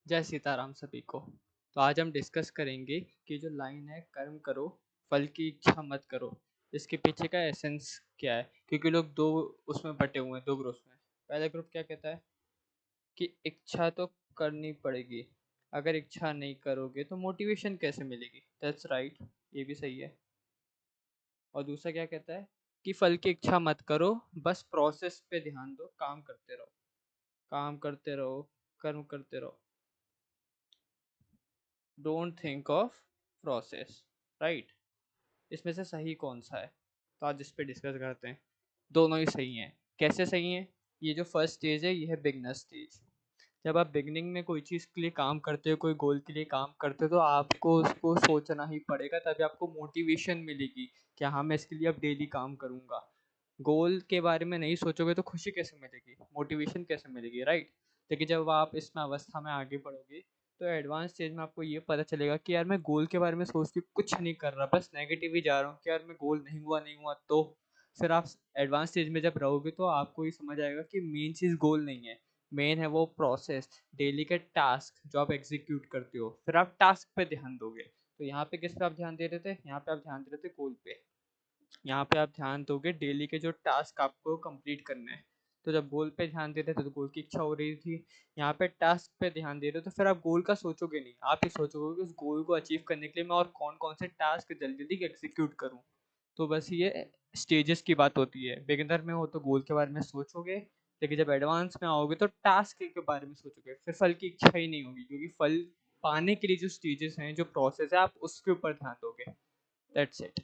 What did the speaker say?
जय सीताराम सभी को। तो आज हम डिस्कस करेंगे कि जो लाइन है कर्म करो फल की इच्छा मत करो, इसके पीछे का एसेंस क्या है। क्योंकि लोग दो उसमें बटे हुए हैं, दो ग्रुप्स में। पहला ग्रुप क्या कहता है कि इच्छा तो करनी पड़ेगी, अगर इच्छा नहीं करोगे तो मोटिवेशन कैसे मिलेगी। दैट्स राइट, ये भी सही है। और दूसरा क्या कहता है कि फल की इच्छा मत करो, बस प्रोसेस पे ध्यान दो, काम करते रहो, काम करते रहो, कर्म करते रहो। Don't think of process, right. इसमें से सही कौन सा है, तो आज इस पे डिस्कस करते हैं। दोनों ही सही हैं। कैसे सही हैं? ये जो फर्स्ट स्टेज है, ये है बिगनर स्टेज। जब आप बिगनिंग में कोई चीज़ के लिए काम करते हो, कोई गोल के लिए काम करते हो, तो आपको उसको सोचना ही पड़ेगा, तभी आपको मोटिवेशन मिलेगी कि हाँ मैं इसके लिए अब डेली काम करूँगा। गोल के बारे में नहीं सोचोगे तो खुशी कैसे मिलेगी, मोटिवेशन कैसे मिलेगी, राइट। लेकिन जब आप इसमें अवस्था में आगे बढ़ोगे तो एडवांस स्टेज में आपको ये पता चलेगा कि यार मैं गोल के बारे में सोच के कुछ नहीं कर रहा, बस नेगेटिव ही जा रहा हूँ कि यार मैं गोल नहीं हुआ तो। फिर आप एडवांस स्टेज में जब रहोगे तो आपको ये समझ आएगा कि मेन चीज़ गोल नहीं है, मेन है वो प्रोसेस, डेली के टास्क जो आप एग्जीक्यूट करते हो। फिर आप टास्क पे ध्यान दोगे। तो यहाँ पे किस पे आप ध्यान दे रहे थे? यहाँ पे आप ध्यान दे रहे थे गोल पे। यहाँ पे आप ध्यान दोगे डेली के जो टास्क आपको कंप्लीट करने हैं। तो जब गोल पे ध्यान देते थे तो गोल की इच्छा हो रही थी, यहाँ पे टास्क पे ध्यान दे रहे हो तो फिर आप गोल का सोचोगे नहीं, आप ये सोचोगे कि उस गोल को अचीव करने के लिए मैं और कौन कौन से टास्क जल्दी जल्दी एग्जीक्यूट करूँ। तो बस ये स्टेजेस की बात होती है। बिगिनर में हो तो गोल के बारे में सोचोगे, लेकिन जब एडवांस में आओगे तो टास्क के बारे में सोचोगे, फिर फल की इच्छा ही नहीं होगी, क्योंकि फल पाने के लिए जो स्टेजेस हैं, जो प्रोसेस है, आप उसके ऊपर ध्यान दोगे। That's it.